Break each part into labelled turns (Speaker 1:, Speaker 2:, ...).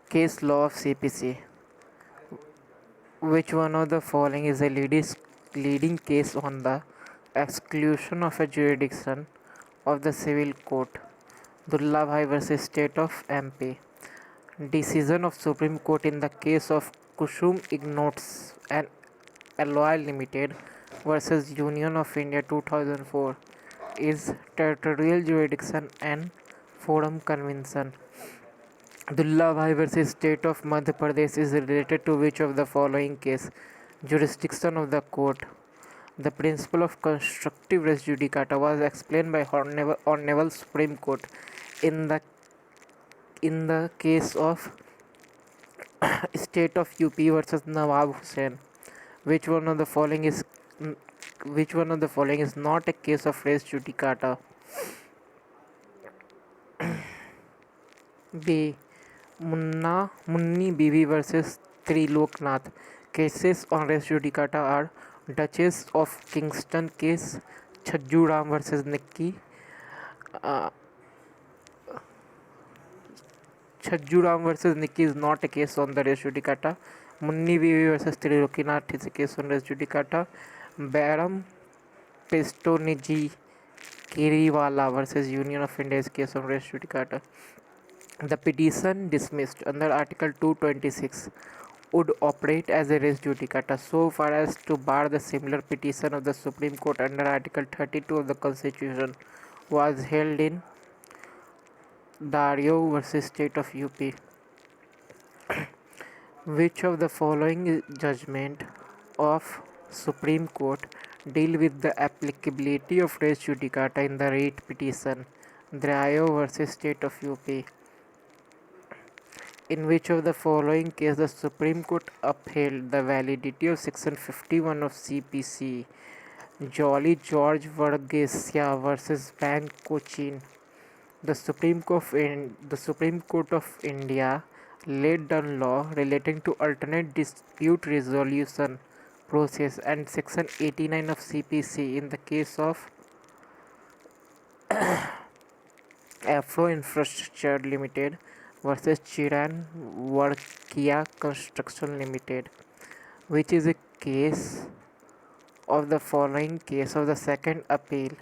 Speaker 1: Case law of CPC. Which one of the following is a leading case on the exclusion of a jurisdiction of the civil court? Dullabhai versus State of MP. Decision of Supreme Court in the case of Kusum Ignotes and Alloy Limited versus Union of India 2004 is territorial jurisdiction and forum convention. Dullabhai versus State of Madhya Pradesh is related to which of the following case? Jurisdiction of the court. The principle of constructive res judicata was explained by Honorable Supreme Court in the case of State of UP versus Nawab Hussain. Which one of the following is which one of the following is not a case of res judicata? B. Munni Bibi versus Triloknath. Cases on res judicata are Duchess of Kingston case, Chajju Ram versus Nikki, uh, Chajju Ram versus Nikki is not a case on the res judicata. Munni Bibi versus Triloknath is a case on res judicata. Baram Pestoniji Kiriwala versus Union of India is case on res judicata. The petition dismissed under Article 226 would operate as a res judicata so far as to bar the similar petition of the Supreme Court under Article 32 of the Constitution was held in Dario versus State of UP. Which of the following judgment of Supreme Court deal with the applicability of res judicata in the writ petition? Dario versus State of UP. In which of the following case the Supreme Court upheld the validity of Section 51 of CPC? Jolly George Varghese versus Bank Cochin. The Supreme Court of India laid down law relating to alternate dispute resolution process and Section 89 of CPC in the case of Afro Infrastructure Limited versus Chiran Varkia Construction Limited. Which is a case of the following case of the second appeal?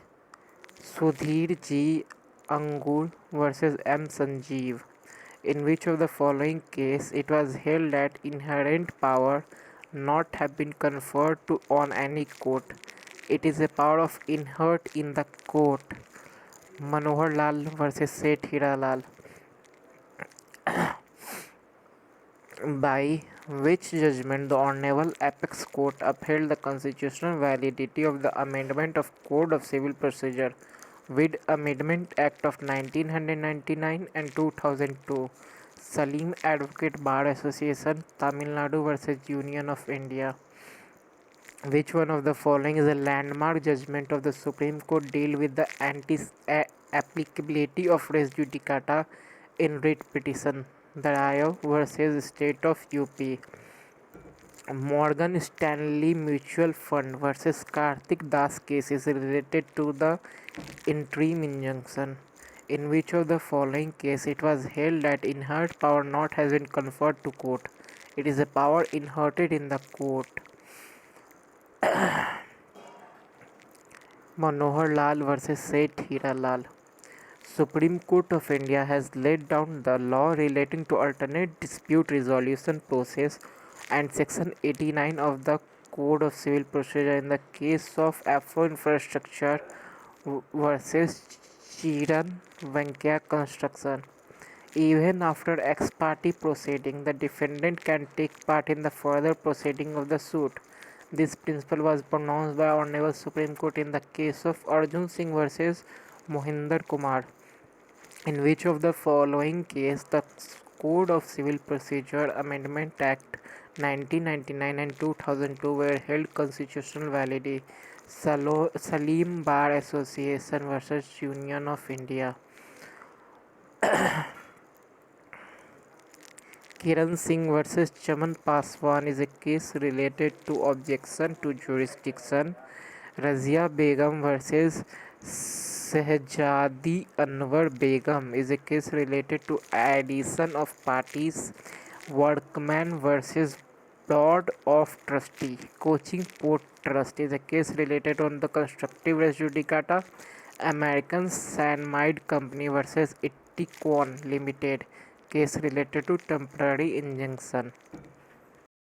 Speaker 1: Sudhir G. Angul versus M. Sanjeev. In which of the following case it was held that inherent power not have been conferred to on any court. It is a power of inherent in the court. Manohar Lal versus Seth Hiralal. By which judgment the Honorable Apex Court upheld the constitutional validity of the amendment of Code of Civil Procedure with Amendment Act of 1999 and 2002. Salim Advocate Bar Association, Tamil Nadu versus Union of India. Which one of the following is a landmark judgment of the Supreme Court deal with the applicability of res judicata in writ petition? Darayo versus State of UP. Morgan Stanley Mutual Fund versus Karthik Das case is related to the interim injunction. In which of the following case it was held that inherent power not has been conferred to court? It is a power inherited in the court. Manohar Lal versus Seth Hiralal. Supreme Court of India has laid down the law relating to alternate dispute resolution process and Section 89 of the Code of Civil Procedure in the case of Afro Infrastructure versus Chiran Venkaya Construction. Even after ex parte proceeding, the defendant can take part in the further proceeding of the suit. This principle was pronounced by Honorable Supreme Court in the case of Arjun Singh versus Mohinder Kumar. In which of the following case the Code of Civil Procedure Amendment Act 1999 and 2002 were held constitutional validity? Salim Bar Association versus Union of India. Kiran Singh versus Chaman Paswan is a case related to objection to jurisdiction. Razia Begum versus Shehzadi Anwar Begum is a case related to addition of parties. Workman versus Board of Trustee. Coaching Port Trust is a case related on the constructive res judicata. American Cyanamide Company versus Itiquan Limited. Case related to temporary injunction.